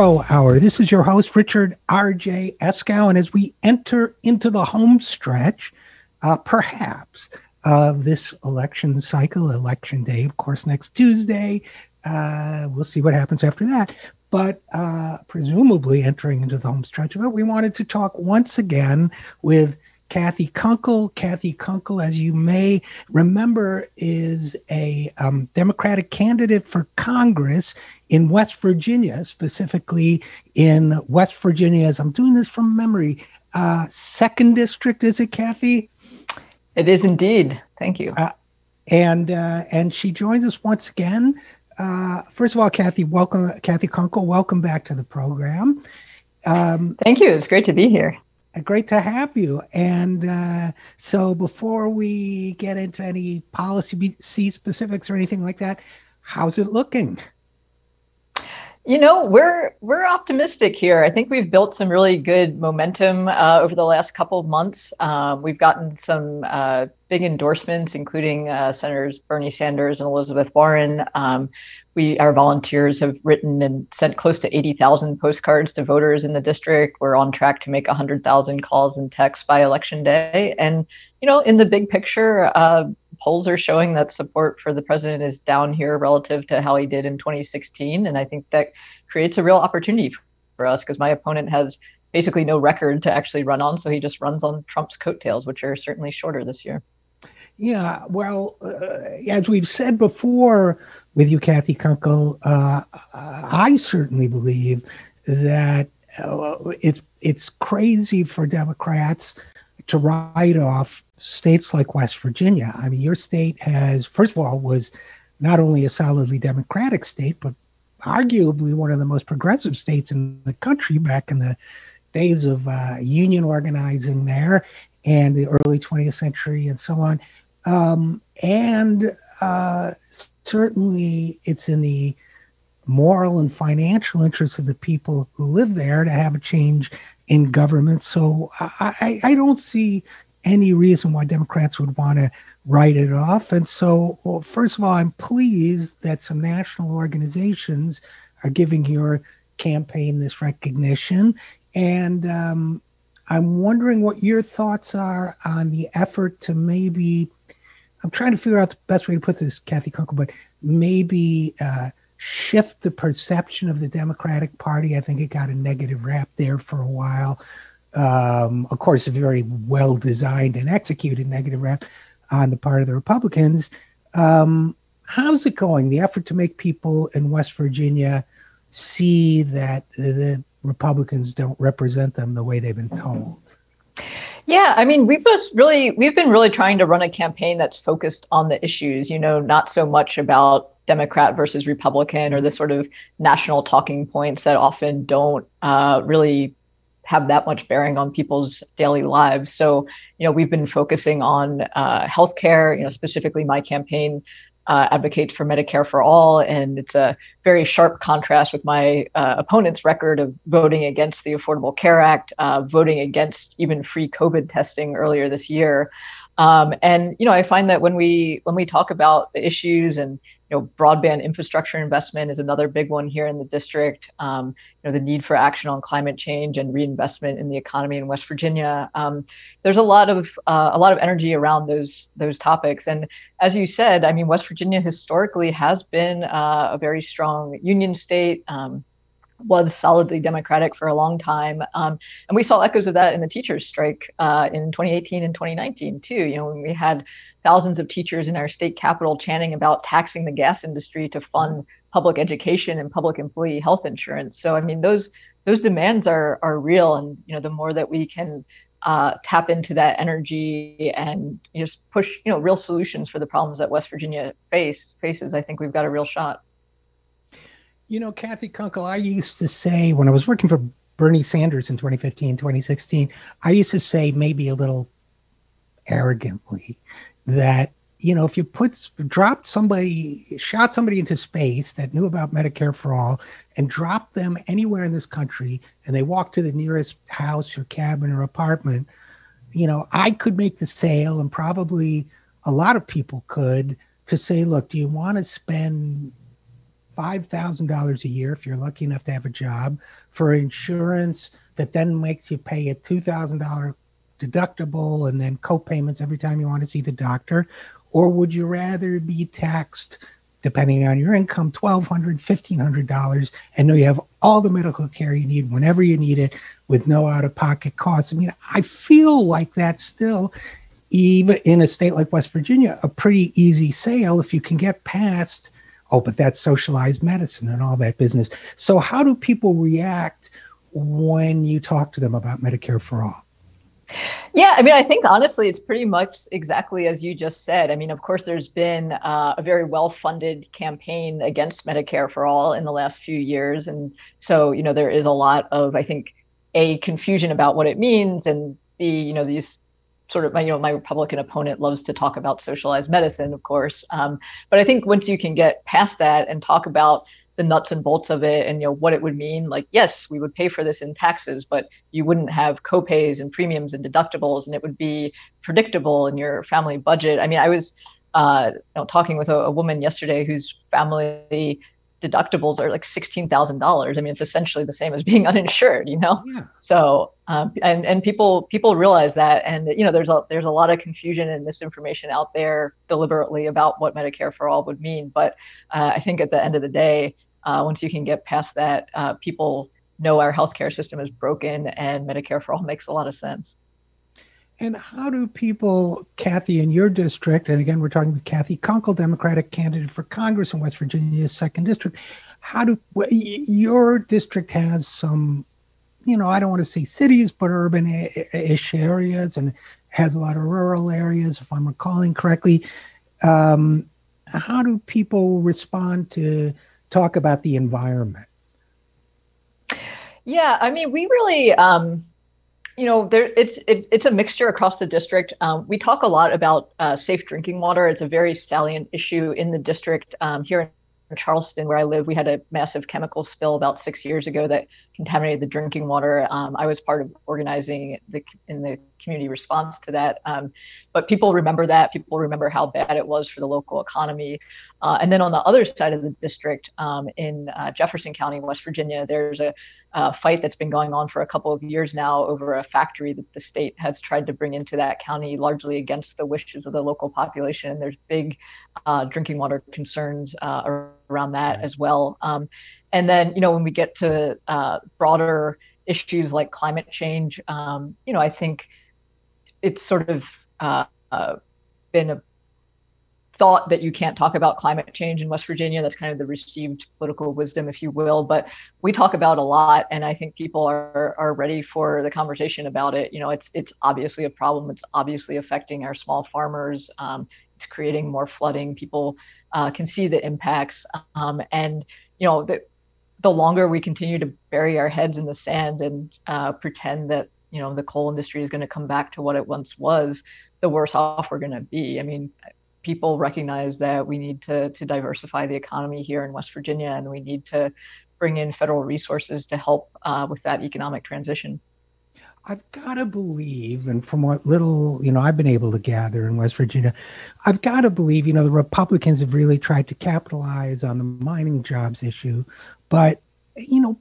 Hero Hour. This is your host, Richard RJ Eskow. And as we enter into the home stretch, perhaps, of this election cycle, election day, of course, next Tuesday, we'll see what happens after that. But presumably entering into the home stretch of it, we wanted to talk once again with Cathy Kunkel. Cathy Kunkel, as you may remember, is a Democratic candidate for Congress in West Virginia, specifically in West Virginia, as I'm doing this from memory, 2nd District, is it, Cathy? It is indeed. Thank you. And she joins us once again. First of all, Cathy, welcome. Cathy Kunkel, welcome back to the program. Thank you. It's great to be here. Great to have you. And so before we get into any policy specifics or anything like that, how's it looking? You know, we're optimistic here. I think we've built some really good momentum over the last couple of months. We've gotten some big endorsements, including Senators Bernie Sanders and Elizabeth Warren. Our volunteers have written and sent close to 80,000 postcards to voters in the district. We're on track to make 100,000 calls and texts by Election Day. And, you know, in the big picture, polls are showing that support for the president is down here relative to how he did in 2016. And I think that creates a real opportunity for us because my opponent has basically no record to actually run on. So he just runs on Trump's coattails, which are certainly shorter this year. Yeah, well, as we've said before with you, Cathy Kunkel, I certainly believe that it's crazy for Democrats to write off states like West Virginia. I mean, your state has, first of all, was not only a solidly Democratic state, but arguably one of the most progressive states in the country back in the days of union organizing there and the early 20th century and so on. And certainly it's in the moral and financial interests of the people who live there to have a change in government. So I don't see any reason why Democrats would want to write it off. And so, well, first of all, I'm pleased that some national organizations are giving your campaign this recognition. And I'm wondering what your thoughts are on the effort to maybe, I'm trying to figure out the best way to put this, Cathy Kunkel, but maybe shift the perception of the Democratic Party. I think it got a negative rap there for a while. Of course, a very well-designed and executed negative rap on the part of the Republicans. How's it going? The effort to make people in West Virginia see that the Republicans don't represent them the way they've been told? Yeah, I mean, we've been really trying to run a campaign that's focused on the issues, you know, not so much about Democrat versus Republican or the sort of national talking points that often don't really have that much bearing on people's daily lives. So, you know, we've been focusing on healthcare, you know, specifically my campaign advocates for Medicare for all. And it's a very sharp contrast with my opponent's record of voting against the Affordable Care Act, voting against even free COVID testing earlier this year. And, you know, I find that when we talk about the issues and, you know, broadband infrastructure investment is another big one here in the district, you know, the need for action on climate change and reinvestment in the economy in West Virginia. There's a lot of energy around those topics. And as you said, I mean, West Virginia historically has been a very strong union state. Was solidly Democratic for a long time. And we saw echoes of that in the teachers' strike in 2018 and 2019, too. You know, when we had thousands of teachers in our state capital chanting about taxing the gas industry to fund public education and public employee health insurance. So, I mean, those demands are real. And, you know, the more that we can tap into that energy and just push, you know, real solutions for the problems that West Virginia faces, I think we've got a real shot. You know, Cathy Kunkel, I used to say when I was working for Bernie Sanders in 2015, 2016, I used to say maybe a little arrogantly that, you know, if you shot somebody into space that knew about Medicare for all and dropped them anywhere in this country and they walked to the nearest house or cabin or apartment, you know, I could make the sale and probably a lot of people could to say, look, do you want to spend $5,000 a year if you're lucky enough to have a job for insurance that then makes you pay a $2,000 deductible and then co-payments every time you want to see the doctor? Or would you rather be taxed, depending on your income, $1,200, $1,500, and know you have all the medical care you need whenever you need it with no out-of-pocket costs? I mean, I feel like that's still, even in a state like West Virginia, a pretty easy sale if you can get past, oh, but that's socialized medicine and all that business. So how do people react when you talk to them about Medicare for all? Yeah, I mean, I think honestly, it's pretty much exactly as you just said. I mean, of course, there's been a very well-funded campaign against Medicare for all in the last few years. And so, there is a lot of, I think, A, confusion about what it means, and B, these sort of, my Republican opponent loves to talk about socialized medicine, of course. But I think once you can get past that and talk about the nuts and bolts of it and what it would mean, like, yes, we would pay for this in taxes, but you wouldn't have copays and premiums and deductibles, and it would be predictable in your family budget. I mean, I was talking with a woman yesterday whose family deductibles are like $16,000. I mean, it's essentially the same as being uninsured, Yeah. So and people realize that, and there's a lot of confusion and misinformation out there deliberately about what Medicare for all would mean. But I think at the end of the day, once you can get past that, people know our healthcare system is broken, and Medicare for all makes a lot of sense. And how do people, Cathy, in your district, and again, we're talking with Cathy Kunkel, Democratic candidate for Congress in West Virginia's 2nd District, your district has some, I don't want to say cities, but urban-ish areas, and has a lot of rural areas, if I'm recalling correctly. How do people respond to talk about the environment? Yeah, I mean, we really, it's a mixture across the district. We talk a lot about safe drinking water. It's a very salient issue in the district. Here in Charleston, where I live, we had a massive chemical spill about 6 years ago that contaminated the drinking water. I was part of organizing in the community response to that. But people remember that. People remember how bad it was for the local economy. And then on the other side of the district, in Jefferson County, West Virginia, there's a fight that's been going on for a couple of years now over a factory that the state has tried to bring into that county, largely against the wishes of the local population. And there's big drinking water concerns around that as well. And then, when we get to broader issues like climate change, I think it's sort of been a thought that you can't talk about climate change in West Virginia. That's kind of the received political wisdom, if you will. But we talk about a lot, and I think people are ready for the conversation about it. It's obviously a problem. It's obviously affecting our small farmers. It's creating more flooding. People can see the impacts, and the longer we continue to bury our heads in the sand and pretend that the coal industry is going to come back to what it once was, the worse off we're going to be. I mean, people recognize that we need to diversify the economy here in West Virginia, and we need to bring in federal resources to help with that economic transition. I've got to believe, and from what little, I've been able to gather in West Virginia, I've got to believe, the Republicans have really tried to capitalize on the mining jobs issue, but,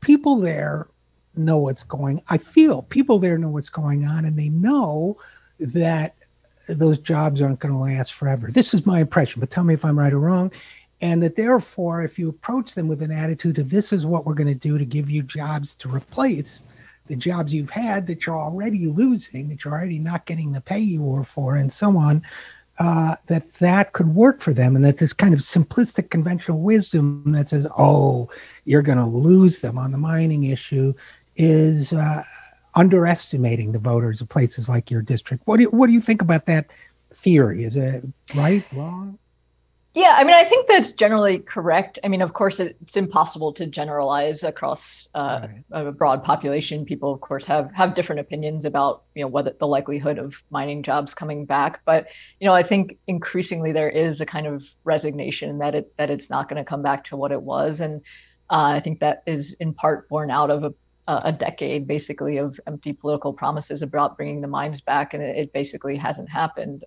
people there know what's going, I feel people there know what's going on, and they know that those jobs aren't going to last forever. This is my impression, but tell me if I'm right or wrong. And that therefore, if you approach them with an attitude of this is what we're going to do to give you jobs to replace the jobs you've had that you're already losing, that you're already not getting the pay you were for, and so on, that could work for them. And that this kind of simplistic conventional wisdom that says, oh, you're going to lose them on the mining issue is underestimating the voters of places like your district. What do you think about that theory? Is it right, wrong? Yeah, I mean, I think that's generally correct. I mean, of course, it's impossible to generalize across a broad population. People, of course, have different opinions about, whether the likelihood of mining jobs coming back. But, I think increasingly there is a kind of resignation that it's not going to come back to what it was. And I think that is in part born out of a decade, basically, of empty political promises about bringing the mines back, and it basically hasn't happened.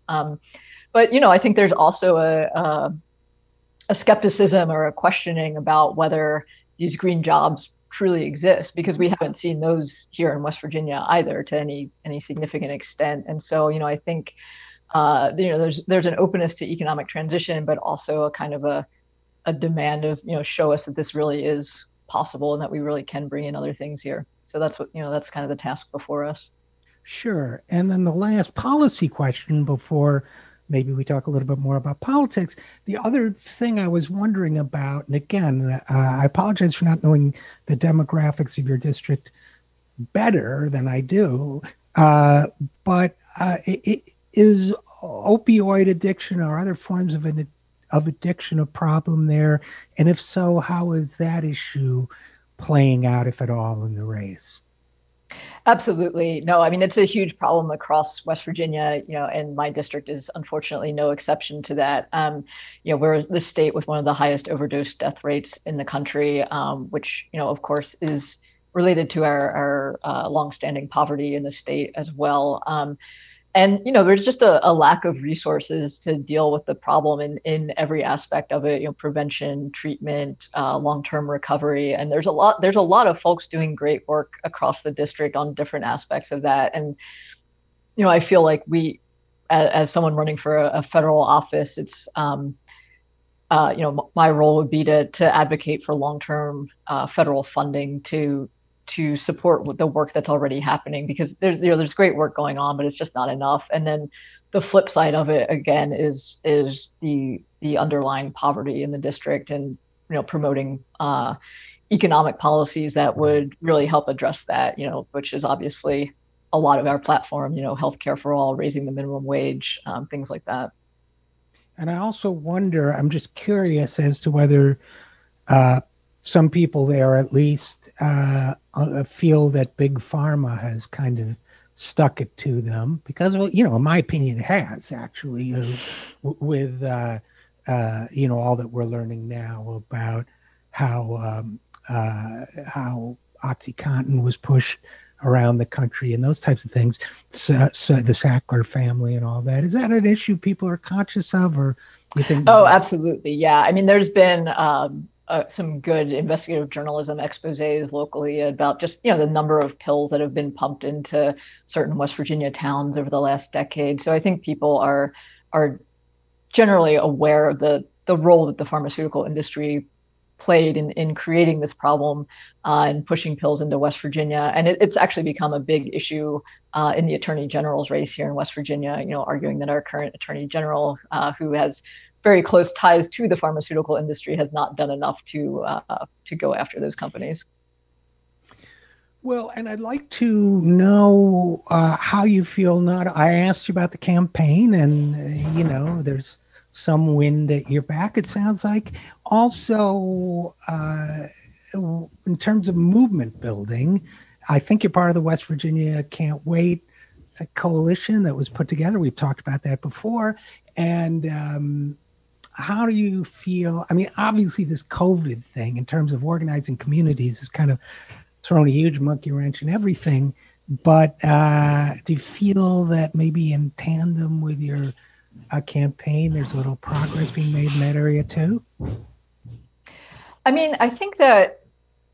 But I think there's also a skepticism or a questioning about whether these green jobs truly exist, because we haven't seen those here in West Virginia either to any significant extent. And so, I think there's an openness to economic transition, but also a kind of a demand of show us that this really is possible and that we really can bring in other things here. So that's kind of the task before us. Sure. And then the last policy question before maybe we talk a little bit more about politics. The other thing I was wondering about, and again, I apologize for not knowing the demographics of your district better than I do, but is opioid addiction or other forms of addiction a problem there? And if so, how is that issue playing out, if at all, in the race? Absolutely. No, I mean, it's a huge problem across West Virginia, and my district is unfortunately no exception to that. We're the state with one of the highest overdose death rates in the country, which, of course, is related to our longstanding poverty in the state as well. And there's just a lack of resources to deal with the problem in every aspect of it. Prevention, treatment, long-term recovery, and there's a lot of folks doing great work across the district on different aspects of that. And I feel like we, as someone running for a federal office, it's my role would be to advocate for long-term federal funding to support the work that's already happening, because there's great work going on, but it's just not enough. And then the flip side of it again is the underlying poverty in the district, and promoting economic policies that would really help address that, which is obviously a lot of our platform, healthcare for all, raising the minimum wage, things like that. And I also wonder, I'm just curious as to whether some people there at least feel that big pharma has kind of stuck it to them, because, well, in my opinion, it has actually, with all that we're learning now about how OxyContin was pushed around the country and those types of things. So the Sackler family and all that. Is that an issue people are conscious of, or you think? Oh, absolutely. Yeah. I mean, there's been some good investigative journalism exposés locally about just the number of pills that have been pumped into certain West Virginia towns over the last decade. So I think people are generally aware of the role that the pharmaceutical industry played in creating this problem and pushing pills into West Virginia. And it's actually become a big issue in the Attorney General's race here in West Virginia, arguing that our current Attorney General, who has very close ties to the pharmaceutical industry, has not done enough to go after those companies. Well, and I'd like to know how you feel. I asked you about the campaign, and there's some wind at your back, it sounds like. Also, in terms of movement building, I think you're part of the West Virginia Can't Wait coalition that was put together. We've talked about that before. And how do you feel? I mean, obviously this COVID thing in terms of organizing communities has kind of thrown a huge monkey wrench in everything. But do you feel that maybe in tandem with your campaign, there's a little progress being made in that area too? I mean, I think that,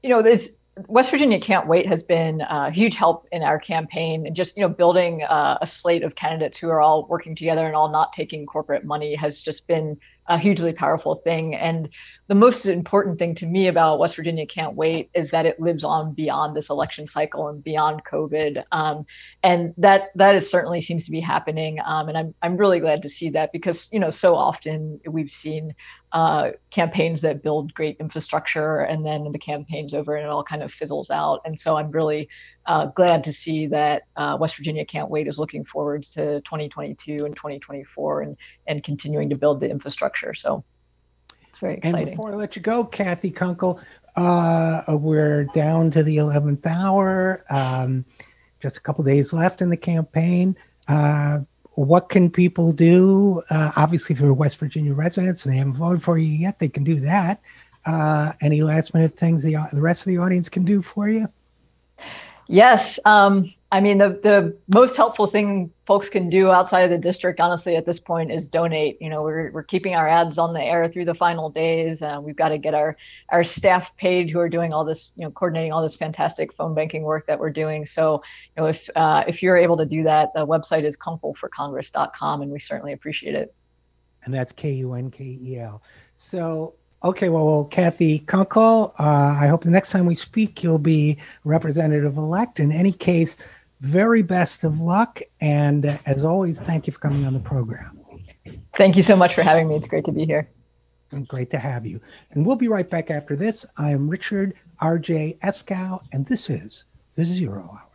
this West Virginia Can't Wait has been a huge help in our campaign, and just, building a slate of candidates who are all working together and all not taking corporate money has just been a hugely powerful thing. And the most important thing to me about West Virginia Can't Wait is that it lives on beyond this election cycle and beyond COVID. And that is certainly seems to be happening. And I'm really glad to see that, because, so often we've seen campaigns that build great infrastructure, and then the campaign's over and it all kind of fizzles out. And so I'm really glad to see that West Virginia Can't Wait is looking forward to 2022 and 2024 and continuing to build the infrastructure. So it's very exciting. And before I let you go, Cathy Kunkel, we're down to the 11th hour. Just a couple days left in the campaign. What can people do? Obviously, if you're West Virginia residents and they haven't voted for you yet, they can do that. Any last minute things the rest of the audience can do for you? Yes. I mean, the most helpful thing folks can do outside of the district, honestly, at this point is donate. You know, we're keeping our ads on the air through the final days. We've got to get our staff paid who are doing all this, you know, coordinating all this fantastic phone banking work that we're doing. So, you know, if you're able to do that, the website is kunkelforcongress.com, and we certainly appreciate it. And that's Kunkel. So, okay, well, Cathy Kunkel, I hope the next time we speak, you'll be representative-elect. In any case, very best of luck. And as always, thank you for coming on the program. Thank you so much for having me. It's great to be here. And great to have you. And we'll be right back after this. I am Richard RJ Eskow, and this is the Zero Hour.